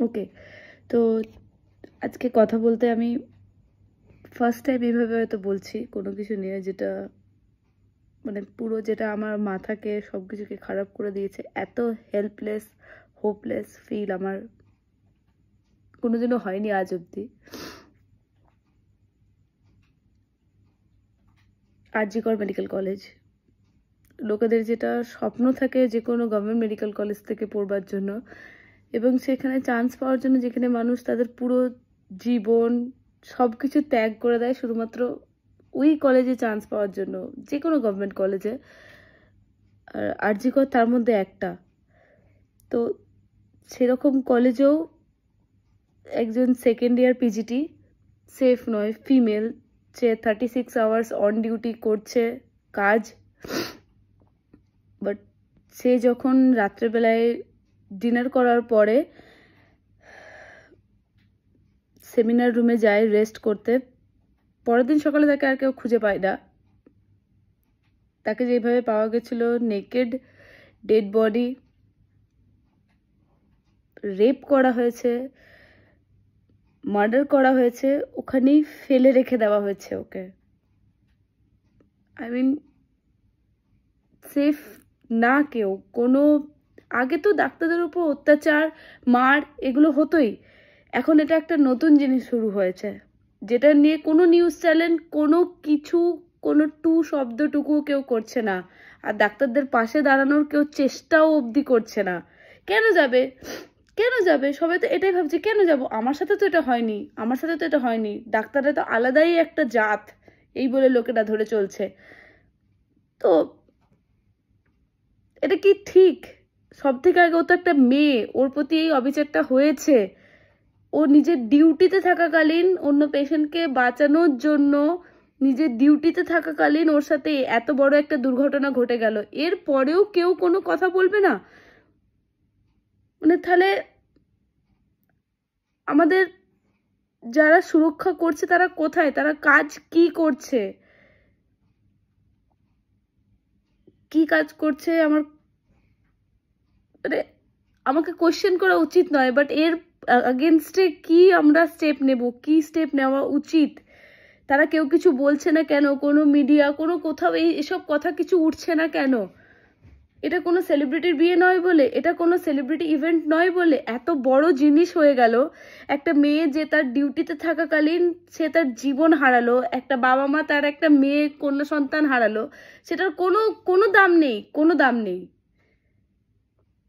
ওকে, তো আজকে কথা বলতে আমি ফার্স্ট টাইম এইভাবে হয়তো বলছি কোনো কিছু নিয়ে, যেটা মানে পুরো যেটা আমার মাথাকে সব কিছুকে খারাপ করে দিয়েছে। এত হেল্পলেস, হোপলেস ফিল আমার কোনোদিনও হয়নি আজ অব্দি। আরজি কর মেডিকেল কলেজ, লোকেদের যেটা স্বপ্ন থাকে যে কোনো গভর্নমেন্ট মেডিকেল কলেজ থেকে পড়বার জন্য, এবং সেখানে চান্স পাওয়ার জন্য, যেখানে মানুষ তাদের পুরো জীবন সব কিছু ত্যাগ করে দেয় শুধুমাত্র ওই কলেজে চান্স পাওয়ার জন্য, যে কোনো গভর্নমেন্ট কলেজে। আর আরজি কর তার মধ্যে একটা। তো সেরকম কলেজেও একজন সেকেন্ড ইয়ার পিজিটি, সেফ নয়, female, say 36 hours on duty করছে কাজ, বাট সে যখন রাত্রেবেলায় ডিনার করার পরে সেমিনার রুমে যায় রেস্ট করতে, পরের দিন সকালে তাকে আর কেউ খুঁজে পায় না। তাকে যেভাবে পাওয়া গেছিল, নেকেড, ডেড বডি, রেপ করা হয়েছে, মার্ডার করা হয়েছে, ওখানেই ফেলে রেখে দেওয়া হয়েছে ওকে। আই মিন সেফ না কেউ। কোনো আগে তো ডাক্তারদের উপর অত্যাচার, মার, এগুলো হতোই। এখন এটা একটা নতুন জিনিস শুরু হয়েছে, যেটা নিয়ে কোনো নিউজ চ্যানেল কোনো কিছু, কোনো টু শব্দটুকুও কেউ করছে না। আর ডাক্তারদের পাশে দাঁড়ানোর কেউ চেষ্টাও অবধি করছে না। কেন যাবে, কেন যাবে? সবাই তো এটাই ভাবছে, কেন যাব? আমার সাথে তো এটা হয়নি, আমার সাথে তো এটা হয়নি। ডাক্তাররা তো আলাদাই একটা জাত, এই বলে লোকেরা ধরে চলছে। তো এটা কি ঠিক? সব থেকে আগে ও তো একটা মেয়ে, ওর প্রতি এই অবিচারটা হয়েছে। ও নিজের ডিউটিতে থাকাকালীন, অন্য পেশেন্টকে বাঁচানোর জন্য নিজের ডিউটিতে থাকাকালীন ওর সাথে এত বড় একটা দুর্ঘটনা ঘটে গেল, এর পরেও কেউ কোনো কথা বলবে না? মানে তাহলে আমাদের যারা সুরক্ষা করছে তারা কোথায়? তারা কাজ কি করছে? কি কাজ করছে আমার মানে আমাকে কোয়েশ্চেন করা উচিত নয়, বাট এর আগেনস্টে কি আমরা স্টেপ নেব, কি স্টেপ নেওয়া উচিত? তারা কেউ কিছু বলছে না কেন? কোনো মিডিয়া, কোনো কোথাও এসব কথা কিছু উঠছে না কেন? এটা কোনো সেলিব্রিটির বিয়ে নয় বলে, এটা কোনো সেলিব্রিটি ইভেন্ট নয় বলে এত বড় জিনিস হয়ে গেল। একটা মেয়ে যে তার ডিউটিতে থাকাকালীন সে তার জীবন হারালো, একটা বাবা মা তার একটা মেয়ে কন্যা সন্তান হারালো, সেটার কোনো কোনো দাম নেই, কোনো দাম নেই।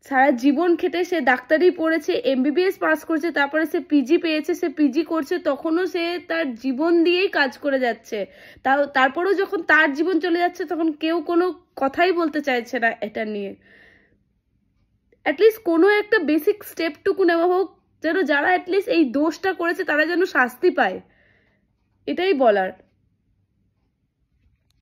সারা জীবন খেটে সে ডাক্তারি পড়েছে, এমবিবিএস পাস করেছে, তারপরে সে পিজি পেয়েছে, সে পিজি করছে, তখনও সে তার জীবন দিয়েই কাজ করে যাচ্ছে। তারপরেও যখন তার জীবন চলে যাচ্ছে তখন কেউ কোনো কথাই বলতে চাইছে না এটা নিয়ে। অ্যাটলিস্ট কোনো একটা বেসিক স্টেপটুকু নেওয়া হোক, যেন যারা অ্যাটলিস্ট এই দোষটা করেছে তারা যেন শাস্তি পায়, এটাই বলার।